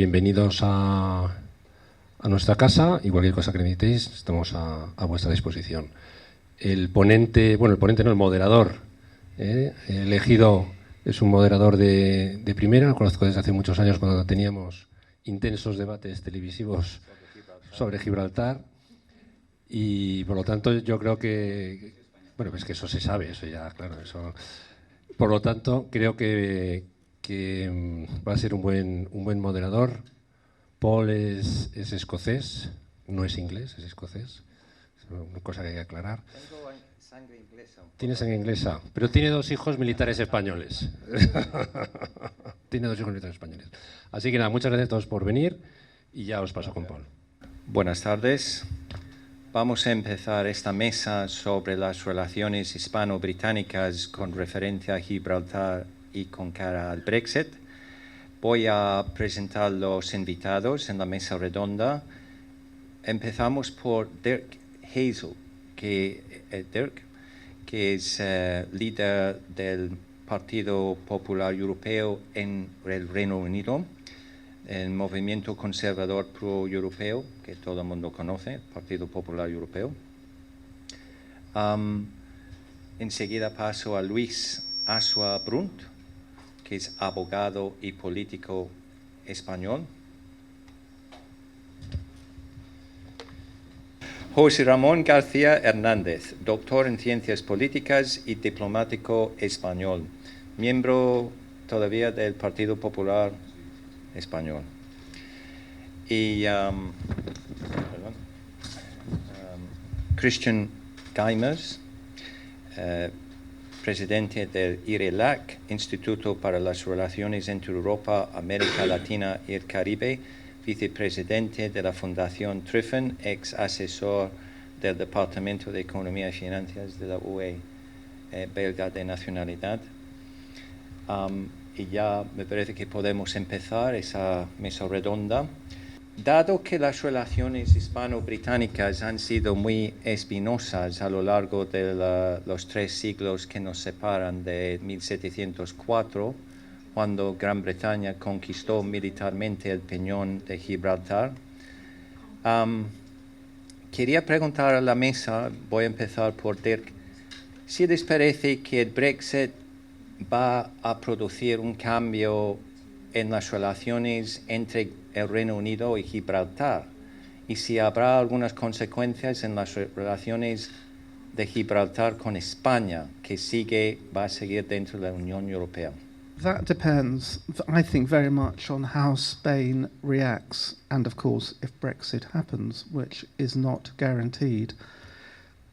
bienvenidos a nuestra casa y cualquier cosa que necesitéis estamos a vuestra disposición. El ponente no, el moderador elegido es un moderador de primera, lo conozco desde hace muchos años cuando teníamos intensos debates televisivos sobre Gibraltar y por lo tanto yo creo que, bueno, pues que eso se sabe, eso ya, claro, eso. Por lo tanto creo que va a ser un buen moderador. Paul es escocés, no es inglés, es escocés. Es una cosa que hay que aclarar. Tengo sangre inglesa. Tiene sangre inglesa, pero tiene 2 hijos militares españoles. Tiene 2 hijos militares españoles. Así que nada, muchas gracias a todos por venir y ya os paso con Paul. Buenas tardes. Vamos a empezar esta mesa sobre las relaciones hispano-británicas con referencia a Gibraltar y con cara al Brexit. Voy a presentar los invitados en la mesa redonda. Empezamos por Dirk Hazel, que es líder del Partido Popular Europeo en el Reino Unido, el movimiento conservador pro-europeo, que todo el mundo conoce, el Partido Popular Europeo. Enseguida paso a Luis Asua Brunt, que es abogado y político español. José Ramón García Hernández, doctor en Ciencias Políticas y diplomático español, miembro todavía del Partido Popular Español. Y Christian Geimers, presidente del IRELAC, Instituto para las Relaciones entre Europa, América Latina y el Caribe, vicepresidente de la Fundación Triffen, ex asesor del Departamento de Economía y Finanzas de la UE, belga de nacionalidad. Y ya me parece que podemos empezar esa mesa redonda. Dado que las relaciones hispano-británicas han sido muy espinosas a lo largo de los 3 siglos que nos separan de 1704, cuando Gran Bretaña conquistó militarmente el Peñón de Gibraltar, quería preguntar a la mesa, voy a empezar por Dirk, si les parece que el Brexit va a producir un cambio en las relaciones entre el Reino Unido y Gibraltar, y si habrá algunas consecuencias en las relaciones de Gibraltar con España, que va a seguir dentro de la Unión Europea. That depends, I think, very much on how Spain reacts, and of course, if Brexit happens, which is not guaranteed.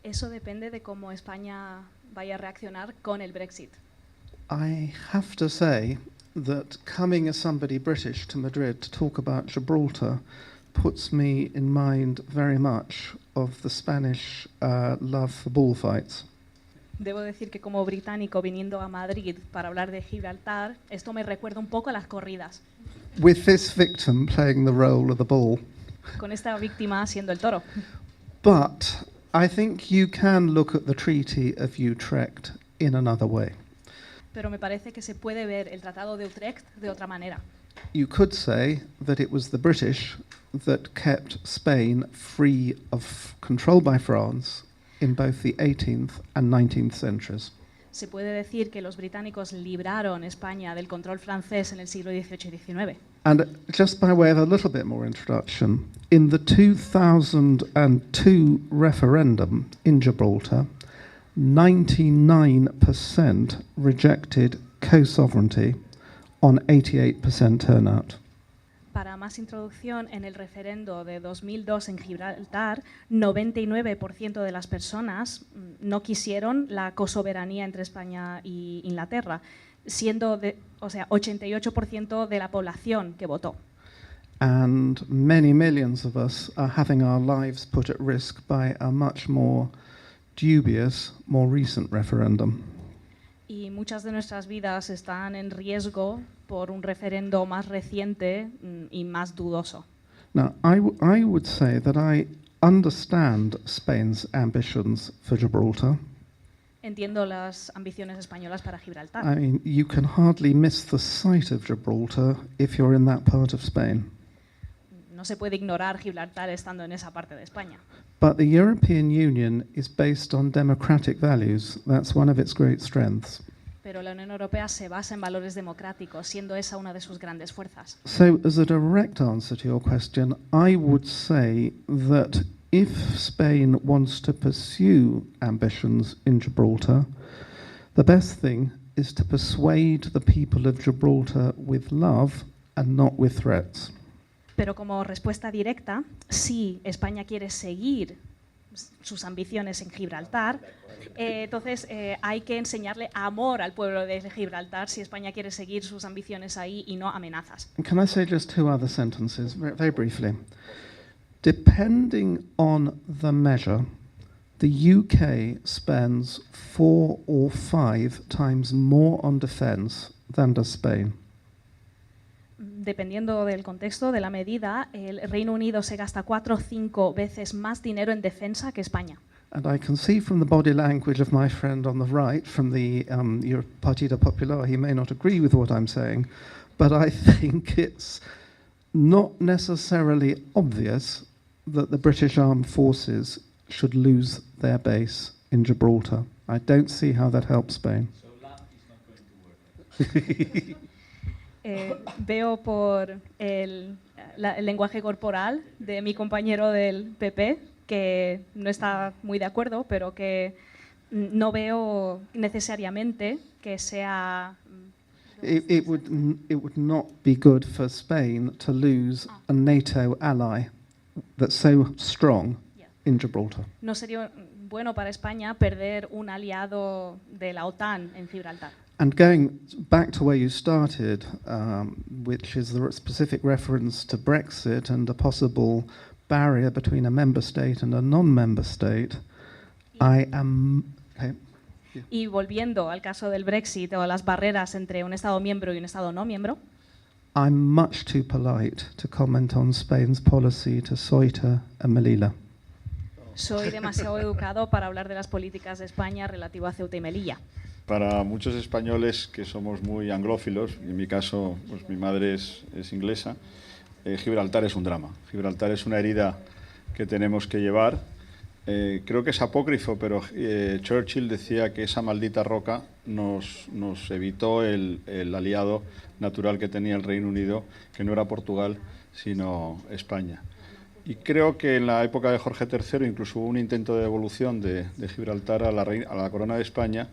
Eso depende de cómo España vaya a reaccionar con el Brexit. I have to say that coming as somebody British to Madrid to talk about Gibraltar puts me in mind very much of the Spanish love for bullfights. Debo decir que como británico viniendo a Madrid para hablar de Gibraltar, esto me recuerda un poco a las corridas. With this victim playing the role of the bull. Con esta víctima siendo el toro. But I think you can look at the Treaty of Utrecht in another way. Pero me parece que se puede ver el Tratado de Utrecht de otra manera. You could say that it was the British that kept Spain free of control by France in both the 18th and 19th centuries. Se puede decir que los británicos libraron España del control francés en el siglo XVIII y XIX. And just by way of a little bit more introduction, in the 2002 referendum in Gibraltar, 99% rejected co-sovereignty on 88% turnout. Para más introducción, en el referendo de 2002 en Gibraltar, 99% de las personas no quisieron la cosoberanía entre España e Inglaterra, siendo 88% de la población que votó. And many millions of us are having our lives put at risk by a much more dubious, more recent referendum. Y muchas de nuestras vidas están en riesgo por un referendo más reciente y más dudoso. Now, I would say that I understand Spain's ambitions for Gibraltar. Entiendo las ambiciones españolas para Gibraltar. I mean, you can hardly miss the sight of Gibraltar if you're in that part of Spain. no se puede ignorar Gibraltar estando en esa parte de España. But the European Union is based on democratic values. That's one of its great strengths. Pero la Unión Europea se basa en valores democráticos, siendo esa una de sus grandes fuerzas. So, as a direct answer to your question, I would say that if Spain wants to pursue ambitions in Gibraltar, the best thing is to persuade the people of Gibraltar with love and not with threats. Pero como respuesta directa, si España quiere seguir sus ambiciones en Gibraltar, entonces hay que enseñarle amor al pueblo de Gibraltar si España quiere seguir sus ambiciones ahí y no amenazas. And can I say just two other sentences, very briefly? Depending on the measure, the UK spends 4 or 5 times more on defence than does Spain. Dependiendo del contexto, de la medida, el Reino Unido se gasta 4 o 5 veces más dinero en defensa que España. And I can see from the body language of my friend on the right, from the Partido Popular, he may not agree with what I'm saying, but I think it's not necessarily obvious that the British Armed Forces should lose their base in Gibraltar. I don't see how that helps Spain. So love is not going to work. Veo por el lenguaje corporal de mi compañero del PP que no está muy de acuerdo, pero que no veo necesariamente que sea... It would not be good for Spain to lose a NATO ally that's so strong in Gibraltar. No sería bueno para España perder un aliado de la OTAN en Gibraltar. And going back to where you started, which is the specific reference to Brexit and a possible barrier between a member state and a non-member state, I am... Okay. Y volviendo al caso del Brexit o las barreras entre un Estado miembro y un Estado no miembro, I'm much too polite to comment on Spain's policy to Ceuta and Melilla. soy demasiado educado para hablar de las políticas de España relativo a Ceuta y Melilla. Para muchos españoles que somos muy anglófilos, en mi caso, pues mi madre es inglesa, Gibraltar es un drama. Gibraltar es una herida que tenemos que llevar. Creo que es apócrifo, pero Churchill decía que esa maldita roca nos evitó el aliado natural que tenía el Reino Unido, que no era Portugal, sino España. Y creo que en la época de Jorge III incluso hubo un intento de devolución de Gibraltar a la corona de España,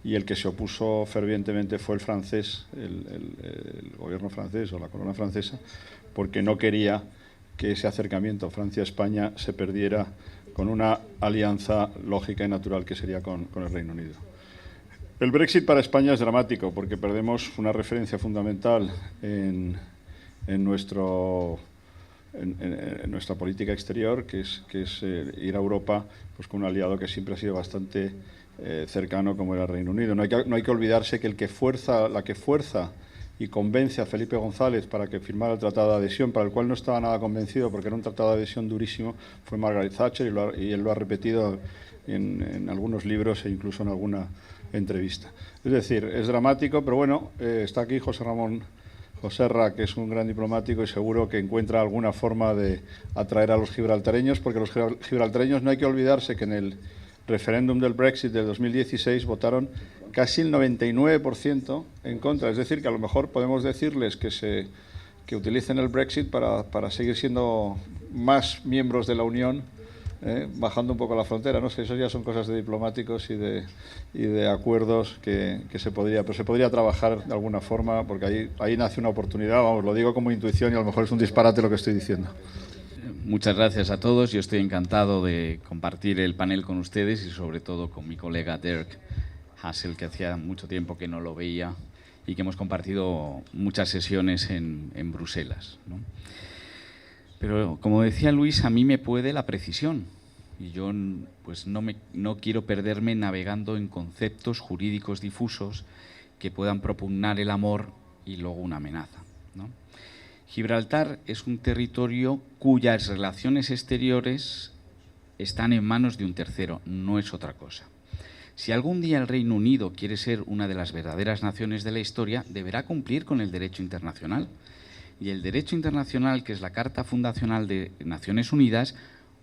y el que se opuso fervientemente fue el francés, el gobierno francés o la corona francesa, porque no quería que ese acercamiento Francia-España se perdiera con una alianza lógica y natural que sería con el Reino Unido. El Brexit para España es dramático porque perdemos una referencia fundamental en nuestra política exterior, que es ir a Europa pues con un aliado que siempre ha sido bastante cercano como era el Reino Unido. No hay que olvidarse que la que fuerza y convence a Felipe González para que firmara el Tratado de Adhesión, para el cual no estaba nada convencido porque era un Tratado de Adhesión durísimo, fue Margaret Thatcher, y él lo ha repetido en algunos libros e incluso en alguna entrevista. Es decir, es dramático, pero bueno, está aquí José Ramón Joserra, que es un gran diplomático y seguro que encuentra alguna forma de atraer a los gibraltareños, porque los gibraltareños no hay que olvidarse que en el referéndum del Brexit del 2016 votaron casi el 99% en contra. Es decir, que a lo mejor podemos decirles que utilicen el Brexit para seguir siendo más miembros de la Unión, bajando un poco la frontera. No sé, eso ya son cosas de diplomáticos y de acuerdos que se podría trabajar de alguna forma, porque ahí nace una oportunidad. Vamos, lo digo como intuición y a lo mejor es un disparate lo que estoy diciendo. Muchas gracias a todos. Yo estoy encantado de compartir el panel con ustedes y sobre todo con mi colega Dirk Hassel, que hacía mucho tiempo que no lo veía y que hemos compartido muchas sesiones en Bruselas, ¿no? Pero como decía Luis, a mí me puede la precisión y yo pues no quiero perderme navegando en conceptos jurídicos difusos que puedan propugnar el amor y luego una amenaza, ¿no? Gibraltar es un territorio cuyas relaciones exteriores están en manos de un tercero, no es otra cosa. Si algún día el Reino Unido quiere ser una de las verdaderas naciones de la historia, deberá cumplir con el derecho internacional. y el derecho internacional, que es la Carta Fundacional de Naciones Unidas,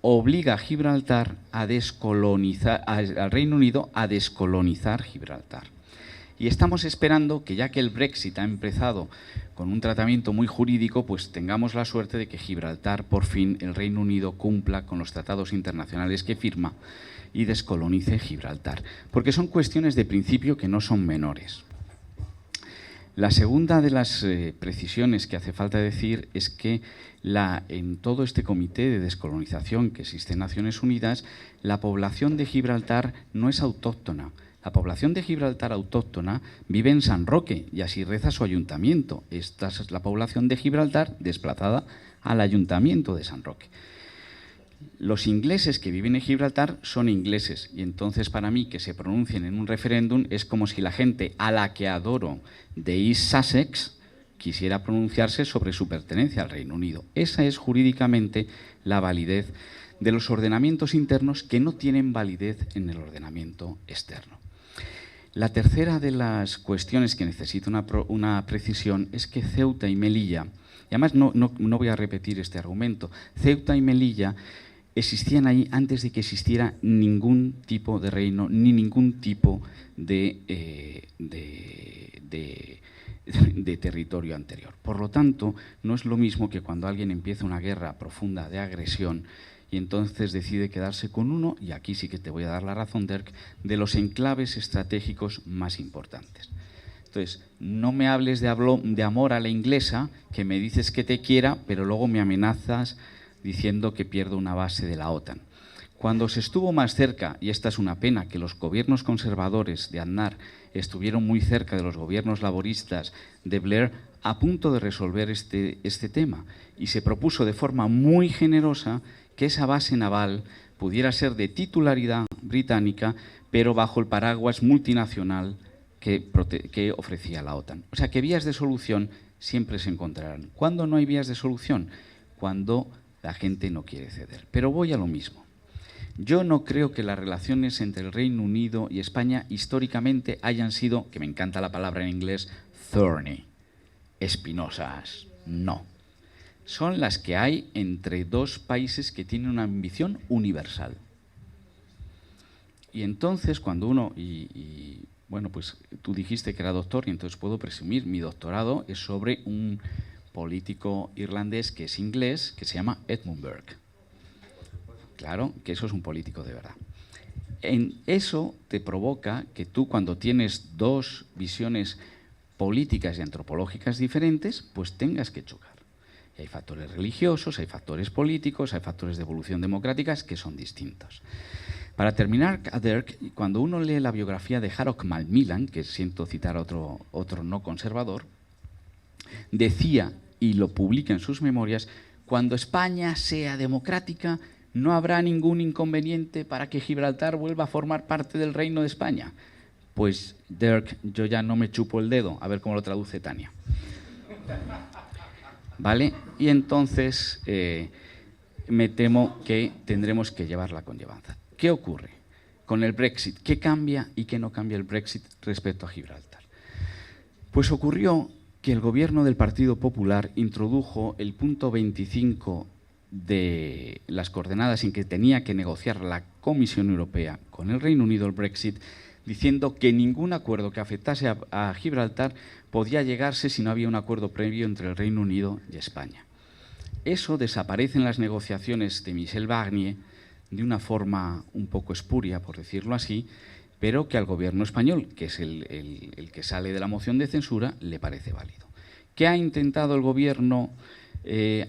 obliga a Gibraltar a descolonizar, al Reino Unido a descolonizar Gibraltar. Y estamos esperando que, ya que el Brexit ha empezado con un tratamiento muy jurídico, pues tengamos la suerte de que Gibraltar, por fin, el Reino Unido cumpla con los tratados internacionales que firma y descolonice Gibraltar. Porque son cuestiones de principio que no son menores. La segunda de las precisiones que hace falta decir es que en todo este comité de descolonización que existe en Naciones Unidas, la población de Gibraltar no es autóctona. La población de Gibraltar autóctona vive en San Roque y así reza su ayuntamiento. Esta es la población de Gibraltar desplazada al ayuntamiento de San Roque. Los ingleses que viven en Gibraltar son ingleses y entonces para mí que se pronuncien en un referéndum es como si la gente a la que adoro de East Sussex quisiera pronunciarse sobre su pertenencia al Reino Unido. Esa es jurídicamente la validez de los ordenamientos internos que no tienen validez en el ordenamiento externo. La tercera de las cuestiones que necesita una precisión es que Ceuta y Melilla, y además no voy a repetir este argumento, Ceuta y Melilla existían ahí antes de que existiera ningún tipo de reino ni ningún tipo de territorio anterior. Por lo tanto, no es lo mismo que cuando alguien empieza una guerra profunda de agresión y entonces decide quedarse con uno, y aquí sí que te voy a dar la razón, Dirk, de los enclaves estratégicos más importantes. Entonces, no me hables de amor a la inglesa, que me dices que te quiera, pero luego me amenazas diciendo que pierdo una base de la OTAN. Cuando se estuvo más cerca, y esta es una pena, que los gobiernos conservadores de Aznar estuvieron muy cerca de los gobiernos laboristas de Blair, a punto de resolver este tema, y se propuso de forma muy generosa que esa base naval pudiera ser de titularidad británica, pero bajo el paraguas multinacional que ofrecía la OTAN. O sea que vías de solución siempre se encontrarán. ¿Cuándo no hay vías de solución? Cuando la gente no quiere ceder. Pero voy a lo mismo. Yo no creo que las relaciones entre el Reino Unido y España históricamente hayan sido, que me encanta la palabra en inglés, thorny, espinosas. No. Son las que hay entre dos países que tienen una ambición universal. Y entonces cuando uno, bueno, pues tú dijiste que era doctor y entonces puedo presumir, mi doctorado es sobre un político irlandés que es inglés, que se llama Edmund Burke. Claro, que eso es un político de verdad. En eso te provoca que tú, cuando tienes dos visiones políticas y antropológicas diferentes, pues tengas que chocar. Y hay factores religiosos, hay factores políticos, hay factores de evolución democráticas que son distintos. Para terminar, Dirk, cuando uno lee la biografía de Harold Macmillan, que siento citar a otro no conservador, decía, y lo publica en sus memorias, cuando España sea democrática, no habrá ningún inconveniente para que Gibraltar vuelva a formar parte del Reino de España. Pues, Dirk, yo ya no me chupo el dedo, a ver cómo lo traduce Tania. ¿Vale? Y entonces me temo que tendremos que llevarla con llevanza. ¿Qué ocurre con el Brexit? ¿Qué cambia y qué no cambia el Brexit respecto a Gibraltar? Pues ocurrió que el gobierno del Partido Popular introdujo el punto 25 de las coordenadas en que tenía que negociar la Comisión Europea con el Reino Unido el Brexit, diciendo que ningún acuerdo que afectase a Gibraltar podía llegarse si no había un acuerdo previo entre el Reino Unido y España. Eso desaparece en las negociaciones de Michel Barnier de una forma un poco espuria, por decirlo así, pero que al gobierno español, que es el que sale de la moción de censura, le parece válido. ¿Qué ha intentado el gobierno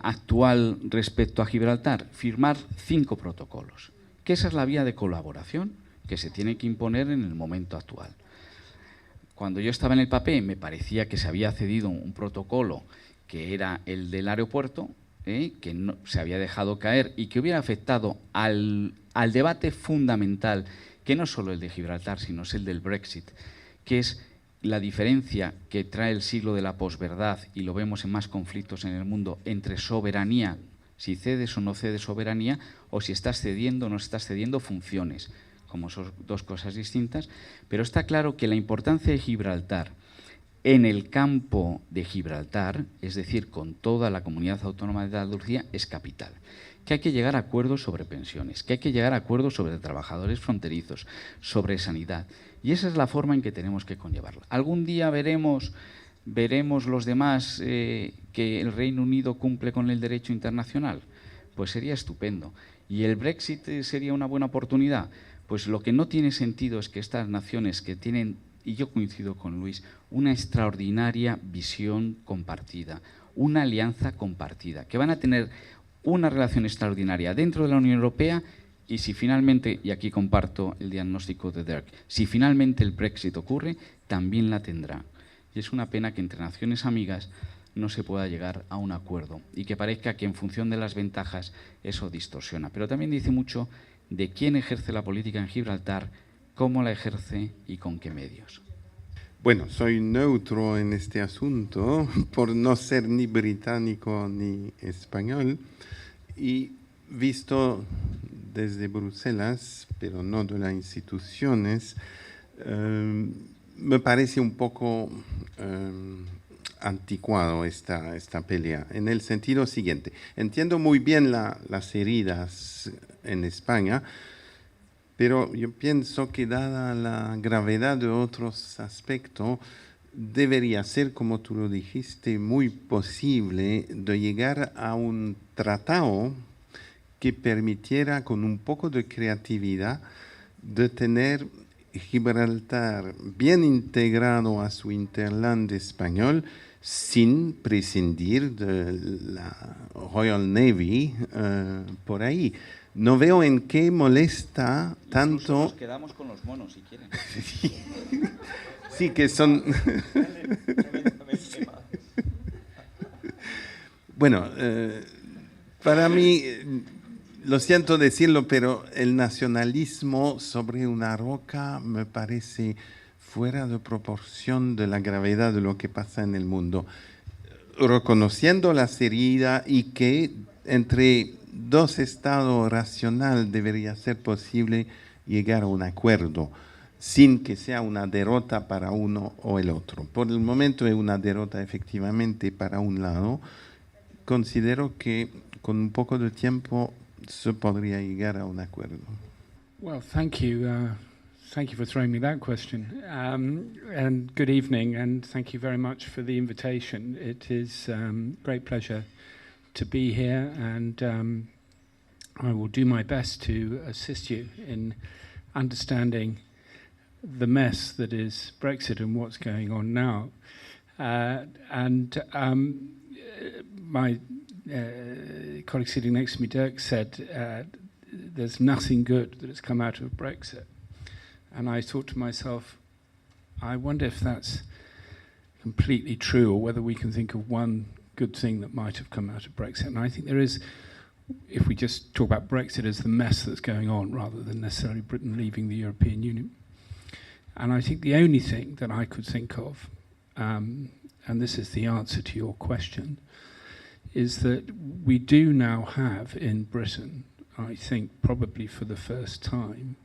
actual respecto a Gibraltar? Firmar 5 protocolos, que esa es la vía de colaboración que se tiene que imponer en el momento actual. Cuando yo estaba en el papel me parecía que se había cedido un protocolo que era el del aeropuerto, que no, se había dejado caer y que hubiera afectado al debate fundamental, que no solo el de Gibraltar, sino es el del Brexit, que es la diferencia que trae el siglo de la posverdad, y lo vemos en más conflictos en el mundo, entre soberanía, si cedes o no cedes soberanía, o si estás cediendo o no estás cediendo funciones, como son dos cosas distintas. Pero está claro que la importancia de Gibraltar En el campo de Gibraltar, es decir, con toda la comunidad autónoma de Andalucía, es capital. Que hay que llegar a acuerdos sobre pensiones, que hay que llegar a acuerdos sobre trabajadores fronterizos, sobre sanidad. Y esa es la forma en que tenemos que conllevarla. Algún día veremos los demás que el Reino Unido cumple con el derecho internacional. Pues sería estupendo. ¿Y el Brexit sería una buena oportunidad? Pues lo que no tiene sentido es que estas naciones que tienen, y yo coincido con Luis, una extraordinaria visión compartida, una alianza compartida, que van a tener una relación extraordinaria dentro de la Unión Europea y si finalmente, y aquí comparto el diagnóstico de Dirk, si finalmente el Brexit ocurre, también la tendrá. Y es una pena que entre naciones amigas no se pueda llegar a un acuerdo y que parezca que en función de las ventajas eso distorsiona. Pero también dice mucho de quién ejerce la política en Gibraltar, cómo la ejerce y con qué medios. Bueno, soy neutro en este asunto por no ser ni británico ni español y visto desde Bruselas, pero no de las instituciones, me parece un poco anticuado esta pelea, en el sentido siguiente. Entiendo muy bien las heridas en España, pero yo pienso que dada la gravedad de otros aspectos, debería ser, como tú lo dijiste, muy posible de llegar a un tratado que permitiera, con un poco de creatividad, de tener Gibraltar bien integrado a su hinterland español, sin prescindir de la Royal Navy por ahí. No veo en qué molesta tanto... Incluso nos quedamos con los monos, si quieren. Sí, que son... Bueno, para mí, lo siento decirlo, pero el nacionalismo sobre una roca me parece fuera de proporción de la gravedad de lo que pasa en el mundo. Reconociendo la heridas y que entre dos estados racionales debería ser posible llegar a un acuerdo sin que sea una derrota para uno o el otro. Por el momento es una derrota efectivamente para un lado. Considero que con un poco de tiempo se podría llegar a un acuerdo. Well, thank you. Thank you for throwing me that question. And good evening, and thank you very much for the invitation. It is great pleasure to be here, and I will do my best to assist you in understanding the mess that is Brexit and what's going on now. My colleague sitting next to me, Dirk, said there's nothing good that has come out of Brexit. And I thought to myself, I wonder if that's completely true, or whether we can think of one good thing that might have come out of Brexit. And I think there is, if we just talk about Brexit as the mess that's going on, rather than necessarily Britain leaving the European Union. And I think the only thing that I could think of, and this is the answer to your question, is that we do now have in Britain, I think probably for the first time,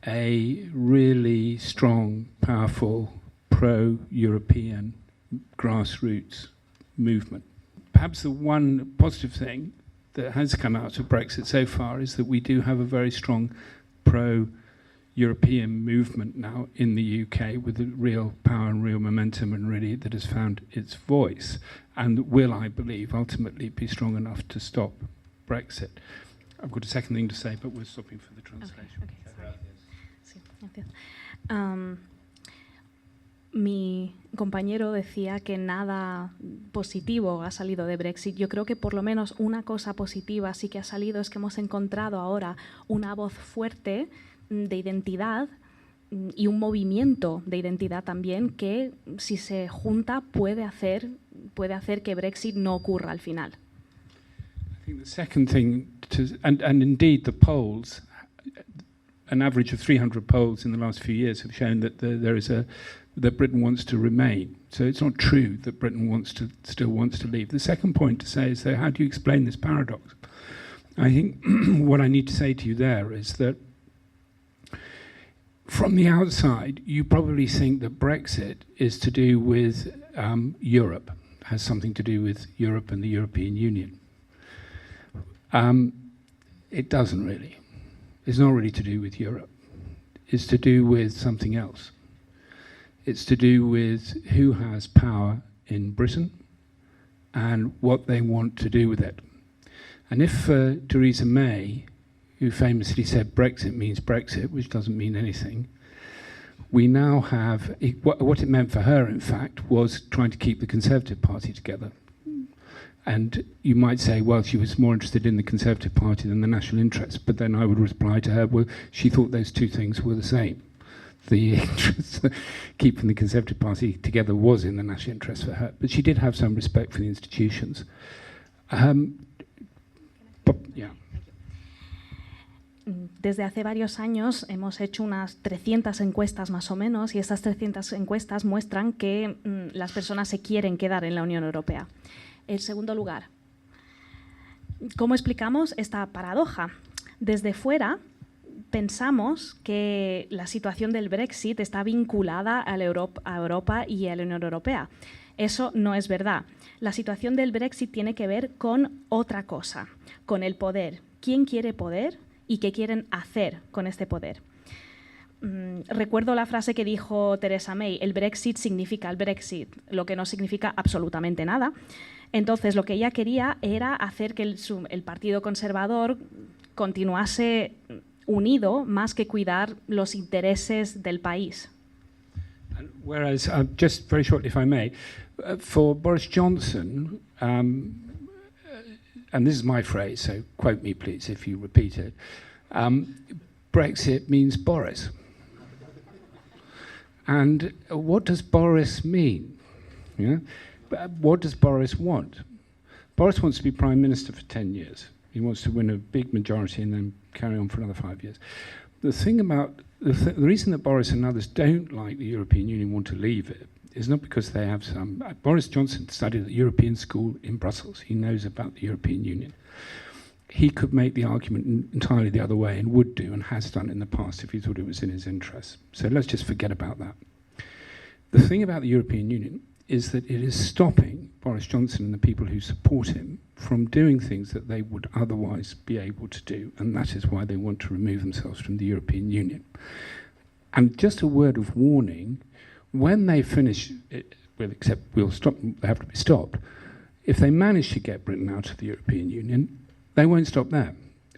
a really strong, powerful, pro-European grassroots movement. Perhaps the one positive thing that has come out of Brexit so far is that we do have a very strong pro-European movement now in the UK with real power and real momentum, and really that has found its voice and will, I believe, ultimately be strong enough to stop Brexit. I've got a second thing to say, but we're stopping for the translation. Okay, sorry. Sí, gracias. Mi compañero decía que nada positivo ha salido de Brexit. Yo creo que por lo menos una cosa positiva sí que ha salido, es que hemos encontrado ahora una voz fuerte de identidad y un movimiento de identidad también que, si se junta, puede hacer que Brexit no ocurra al final. I think the second thing, and indeed the polls, an average of 300 polls in the last few years have shown that that Britain wants to remain. So it's not true that Britain still wants to leave. The second point to say is that how do you explain this paradox? I think what I need to say to you there is that from the outside, you probably think that Brexit is to do with Europe, has something to do with Europe and the European Union. It doesn't really. It's not really to do with Europe. It's to do with something else. It's to do with who has power in Britain and what they want to do with it. And if Theresa May, who famously said Brexit means Brexit, which doesn't mean anything, we now have, what it meant for her, in fact, was trying to keep the Conservative Party together. And you might say, well, she was more interested in the Conservative Party than the national interest. But then I would reply to her, well, she thought those two things were the same. The interest, keeping the Conservative Party together was in the national interest for her. But she did have some respect for the institutions. Yeah. Desde hace varios años hemos hecho unas 300 encuestas más o menos, y estas 300 encuestas muestran que las personas se quieren quedar en la Unión Europea. En segundo lugar, ¿cómo explicamos esta paradoja? Desde fuera pensamos que la situación del Brexit está vinculada a Europa y a la Unión Europea. Eso no es verdad. La situación del Brexit tiene que ver con otra cosa, con el poder. ¿Quién quiere poder y qué quieren hacer con este poder? Recuerdo la frase que dijo Theresa May: el Brexit significa el Brexit, lo que no significa absolutamente nada. Entonces, lo que ella quería era hacer que el Partido Conservador continuase unido más que cuidar los intereses del país. Whereas, just very shortly, if I may, for Boris Johnson, and this is my phrase, so quote me please if you repeat it, Brexit means Boris. And what does Boris mean? Yeah? What does Boris want? Boris wants to be Prime Minister for 10 years. He wants to win a big majority and then carry on for another 5 years. The thing about the reason that Boris and others don't like the European Union, want to leave it, is not because they have some... Boris Johnson studied at the European School in Brussels. He knows about the European Union. He could make the argument entirely the other way, and would do, and has done in the past if he thought it was in his interest. So let's just forget about that. The thing about the European Union is that it is stopping Boris Johnson and the people who support him from doing things that they would otherwise be able to do, and that is why they want to remove themselves from the European Union. And just a word of warning, when they finish it, well, except we'll stop, they have to be stopped, if they manage to get Britain out of the European Union, they won't stop there.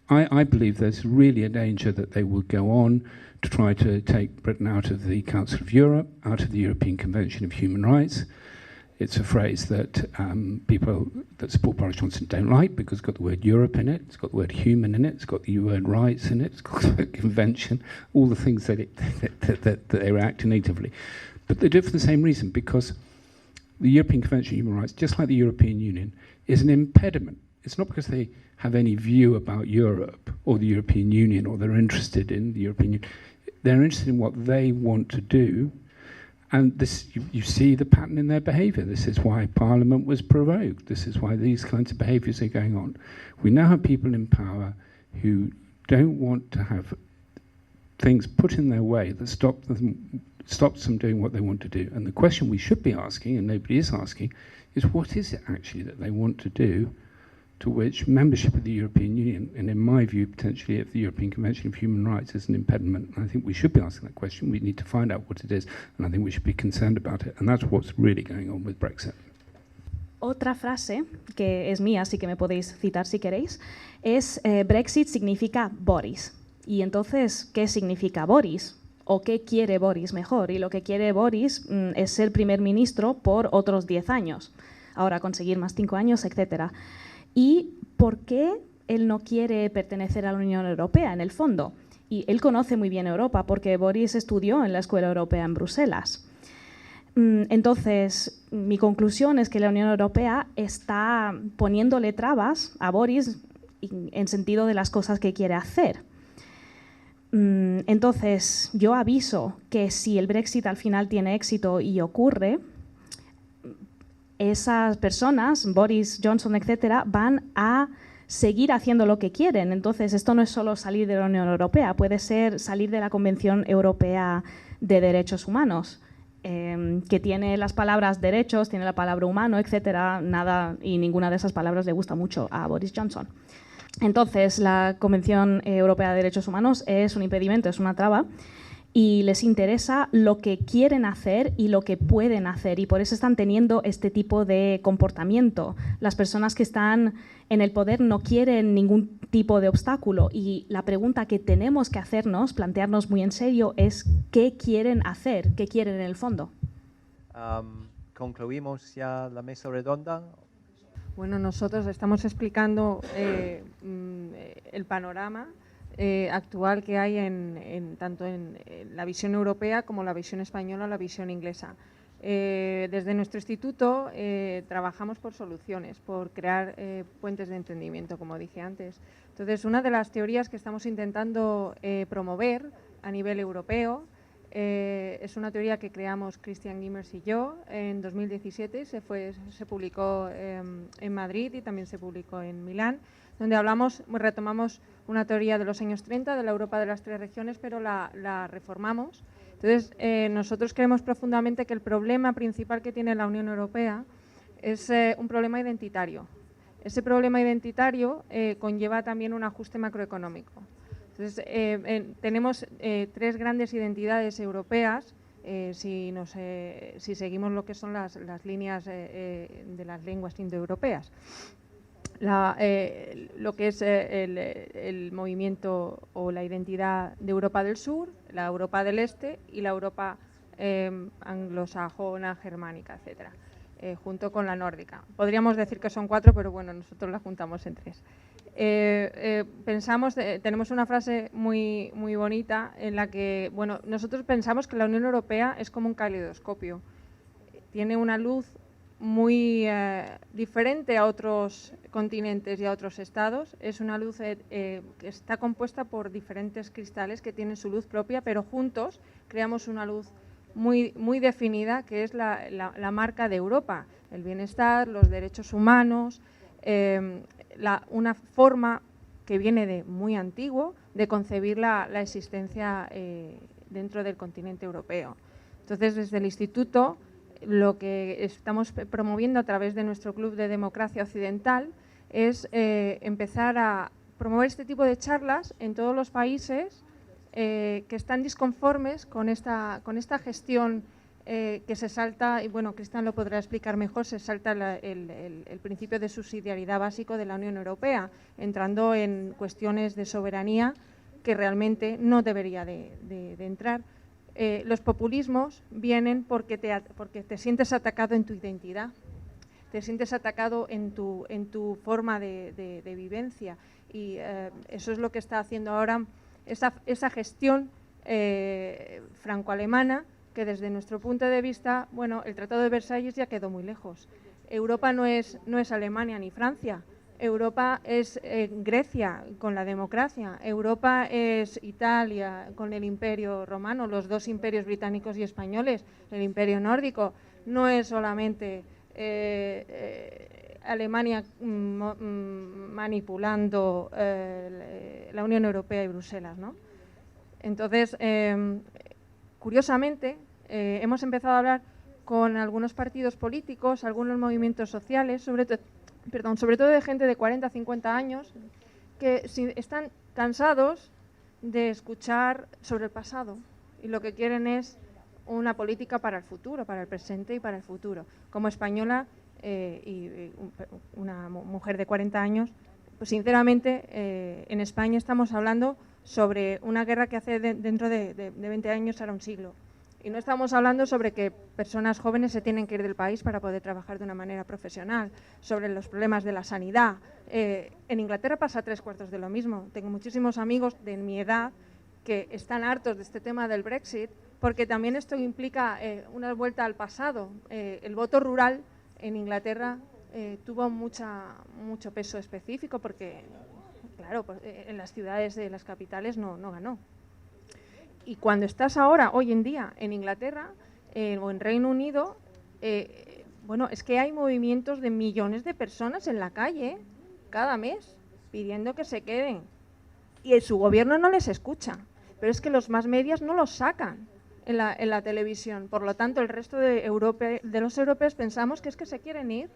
I believe there's really a danger that they will go on to try to take Britain out of the Council of Europe, out of the European Convention of Human Rights. It's a phrase that people that support Boris Johnson don't like because it's got the word Europe in it, it's got the word human in it, it's got the word rights in it, it's got the word convention, all the things that they react to natively. But they do it for the same reason, because the European Convention of Human Rights, just like the European Union, is an impediment. It's not because they have any view about Europe or the European Union, or they're interested in the European Union. They're interested in what they want to do. And this, you see the pattern in their behaviour. This is why Parliament was prorogued. This is why these kinds of behaviours are going on. We now have people in power who don't want to have things put in their way that stops them doing what they want to do. And the question we should be asking, and nobody is asking, is what is it actually that they want to do, to which membership of the European Union, and in my view, potentially of the European Convention of Human Rights, is an impediment. And I think we should be asking that question. We need to find out what it is, and I think we should be concerned about it. And that's what's really going on with Brexit. Otra frase, que es mía, así que me podéis citar si queréis, es Brexit significa Boris. Y entonces, ¿qué significa Boris? ¿O qué quiere Boris mejor? Y lo que quiere Boris es ser primer ministro por otros 10 años. Ahora conseguir más 5 años, etcétera. ¿Y por qué él no quiere pertenecer a la Unión Europea, en el fondo? Y él conoce muy bien Europa, porque Boris estudió en la Escuela Europea en Bruselas. Entonces, mi conclusión es que la Unión Europea está poniéndole trabas a Boris en sentido de las cosas que quiere hacer. Entonces, yo aviso que si el Brexit al final tiene éxito y ocurre, esas personas, Boris Johnson, etcétera, van a seguir haciendo lo que quieren. Entonces, esto no es solo salir de la Unión Europea, puede ser salir de la Convención Europea de Derechos Humanos, que tiene las palabras derechos, tiene la palabra humano, etcétera, nada y ninguna de esas palabras le gusta mucho a Boris Johnson. Entonces, la Convención Europea de Derechos Humanos es un impedimento, es una traba, y les interesa lo que quieren hacer y lo que pueden hacer, y por eso están teniendo este tipo de comportamiento. Las personas que están en el poder no quieren ningún tipo de obstáculo, y la pregunta que tenemos que hacernos, plantearnos muy en serio, es ¿qué quieren hacer? ¿Qué quieren en el fondo? Concluimos ya la mesa redonda. Bueno, nosotros estamos explicando el panorama actual que hay tanto en la visión europea como la visión española o la visión inglesa. Desde nuestro instituto trabajamos por soluciones, por crear puentes de entendimiento, como dije antes. Entonces, una de las teorías que estamos intentando promover a nivel europeo es una teoría que creamos Christian Gimmers y yo en 2017, se publicó en Madrid y también se publicó en Milán, donde retomamos una teoría de los años 30 de la Europa de las tres regiones, pero la reformamos. Entonces, nosotros creemos profundamente que el problema principal que tiene la Unión Europea es un problema identitario. Ese problema identitario conlleva también un ajuste macroeconómico. Entonces, tenemos tres grandes identidades europeas, si seguimos lo que son las líneas de las lenguas indoeuropeas. Lo que es el movimiento o la identidad de Europa del Sur, la Europa del Este y la Europa anglosajona, germánica, etcétera, junto con la nórdica. Podríamos decir que son cuatro, pero bueno, nosotros las juntamos en tres. Tenemos una frase muy bonita en la que, bueno, nosotros pensamos que la Unión Europea es como un caleidoscopio. Tiene una luz muy diferente a otros continentes y a otros estados. Es una luz que está compuesta por diferentes cristales que tienen su luz propia, pero juntos creamos una luz muy definida, que es la marca de Europa: el bienestar, los derechos humanos, una forma que viene de muy antiguo de concebir la existencia dentro del continente europeo. Entonces, desde el Instituto, lo que estamos promoviendo a través de nuestro Club de Democracia Occidental es empezar a promover este tipo de charlas en todos los países que están disconformes con esta gestión que se salta, y bueno, Cristian lo podrá explicar mejor, se salta el principio de subsidiariedad básico de la Unión Europea, entrando en cuestiones de soberanía que realmente no debería de entrar. Los populismos vienen porque te sientes atacado en tu identidad, te sientes atacado en tu forma de vivencia, y eso es lo que está haciendo ahora esa gestión franco-alemana, que desde nuestro punto de vista, bueno, el Tratado de Versalles ya quedó muy lejos. Europa no es Alemania ni Francia. Europa es Grecia con la democracia, Europa es Italia con el Imperio Romano, los dos imperios británicos y españoles, el Imperio Nórdico. No es solamente Alemania manipulando la Unión Europea y Bruselas, ¿no? Entonces, curiosamente, hemos empezado a hablar con algunos partidos políticos, algunos movimientos sociales, sobre todo de gente de 40 a 50 años, que están cansados de escuchar sobre el pasado y lo que quieren es una política para el futuro, para el presente y para el futuro. Como española y una mujer de 40 años, pues sinceramente en España estamos hablando sobre una guerra que hace dentro de 20 años hará un siglo. Y no estamos hablando sobre que personas jóvenes se tienen que ir del país para poder trabajar de una manera profesional, sobre los problemas de la sanidad. En Inglaterra pasa 3/4 de lo mismo. Tengo muchísimos amigos de mi edad que están hartos de este tema del Brexit, porque también esto implica una vuelta al pasado. El voto rural en Inglaterra tuvo mucho peso específico porque, claro, pues, en las ciudades de las capitales no ganó. Y cuando estás ahora, hoy en día, en Inglaterra o en Reino Unido, bueno, es que hay movimientos de millones de personas en la calle cada mes pidiendo que se queden. Y su gobierno no les escucha. Pero es que los más medios no los sacan en la televisión. Por lo tanto, el resto de los europeos pensamos que es que se quieren ir.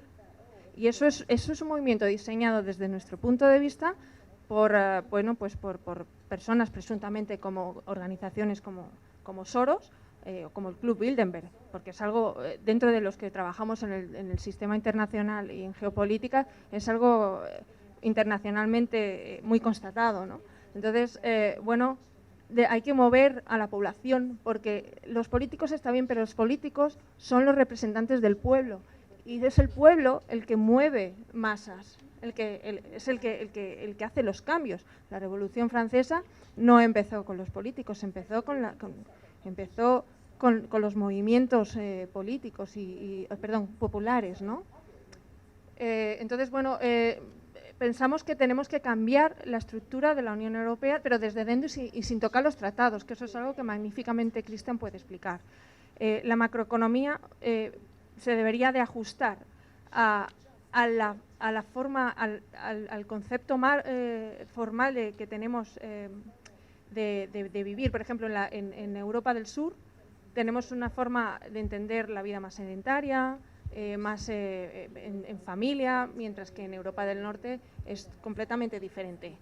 Y eso es un movimiento diseñado desde nuestro punto de vista por personas presuntamente como organizaciones como Soros o como el Club Bilderberg, porque es algo, dentro de los que trabajamos en el sistema internacional y en geopolítica, es algo internacionalmente muy constatado, ¿no? Entonces, hay que mover a la población, porque los políticos está bien, pero los políticos son los representantes del pueblo, y es el pueblo el que mueve masas, es el que hace los cambios. La Revolución Francesa no empezó con los políticos, empezó con los movimientos políticos populares, ¿no? Entonces, pensamos que tenemos que cambiar la estructura de la Unión Europea, pero desde dentro y sin tocar los tratados, que eso es algo que magníficamente Cristian puede explicar. La macroeconomía se debería de ajustar a la forma, al concepto formal que tenemos de vivir. Por ejemplo, en Europa del Sur tenemos una forma de entender la vida más sedentaria, más en familia, mientras que en Europa del Norte es completamente diferente.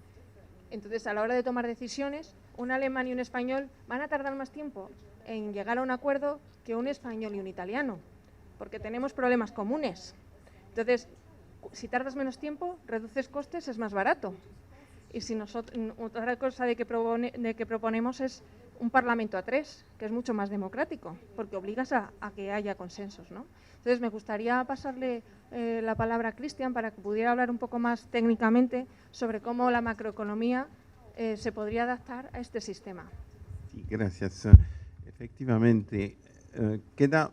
Entonces, a la hora de tomar decisiones, un alemán y un español van a tardar más tiempo en llegar a un acuerdo que un español y un italiano, porque tenemos problemas comunes. Entonces, si tardas menos tiempo, reduces costes, es más barato. Y si otra cosa de que proponemos es un Parlamento a 3, que es mucho más democrático, porque obligas a que haya consensos, ¿no? Entonces, me gustaría pasarle la palabra a Cristian para que pudiera hablar un poco más técnicamente sobre cómo la macroeconomía se podría adaptar a este sistema. Sí, gracias. Efectivamente, quedan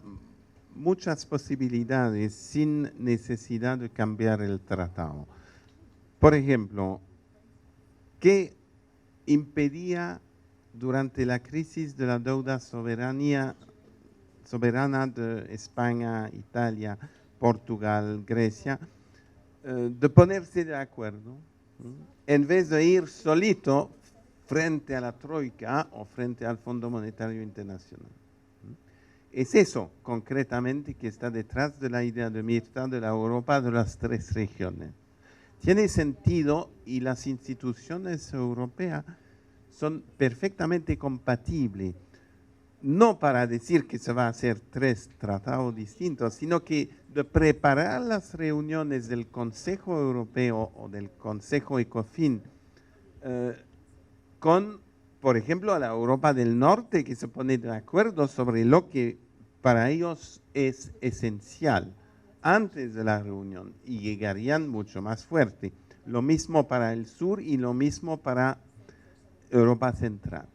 muchas posibilidades sin necesidad de cambiar el tratado. Por ejemplo, ¿qué impedía durante la crisis de la deuda soberana de España, Italia, Portugal, Grecia, de ponerse de acuerdo, en vez de ir solito frente a la Troika o frente al Fondo Monetario Internacional? Es eso, concretamente, que está detrás de la idea de mitad de la Europa de las 3 regiones. Tiene sentido y las instituciones europeas son perfectamente compatibles, no para decir que se va a hacer 3 tratados distintos, sino que de preparar las reuniones del Consejo Europeo o del Consejo ECOFIN con, por ejemplo, a la Europa del Norte, que se pone de acuerdo sobre lo que para ellos es esencial antes de la reunión y llegarían mucho más fuerte. Lo mismo para el sur y lo mismo para Europa Central.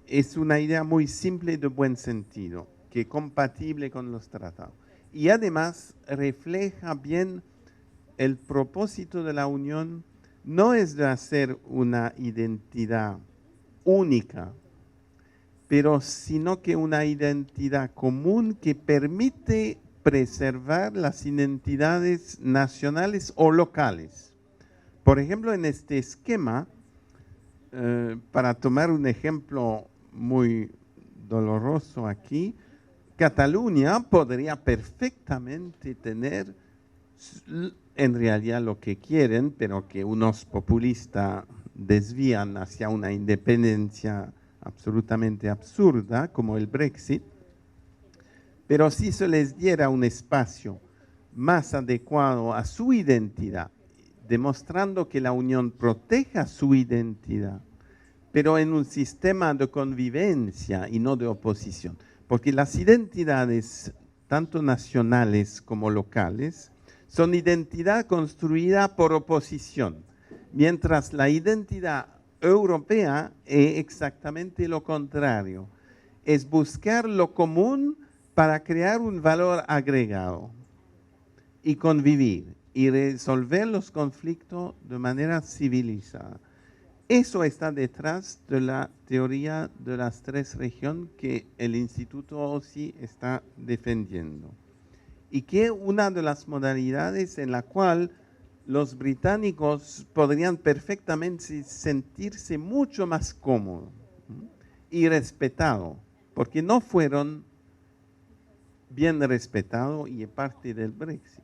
Es una idea muy simple de buen sentido, que es compatible con los tratados. Y además refleja bien el propósito de la Unión, no es de hacer una identidad única, pero sino que una identidad común que permite preservar las identidades nacionales o locales. Por ejemplo, en este esquema, para tomar un ejemplo muy doloroso aquí, Cataluña podría perfectamente tener en realidad lo que quieren, pero que unos populistas desvían hacia una independencia absolutamente absurda, como el Brexit, pero si se les diera un espacio más adecuado a su identidad, demostrando que la Unión proteja su identidad, pero en un sistema de convivencia y no de oposición, porque las identidades, tanto nacionales como locales, son identidad construida por oposición, mientras la identidad europea es exactamente lo contrario, es buscar lo común para crear un valor agregado y convivir y resolver los conflictos de manera civilizada. Eso está detrás de la teoría de las 3 regiones que el Instituto OSI está defendiendo. Y que es una de las modalidades en la cual los británicos podrían perfectamente sentirse mucho más cómodos y respetados, porque no fueron bien respetados y es parte del Brexit.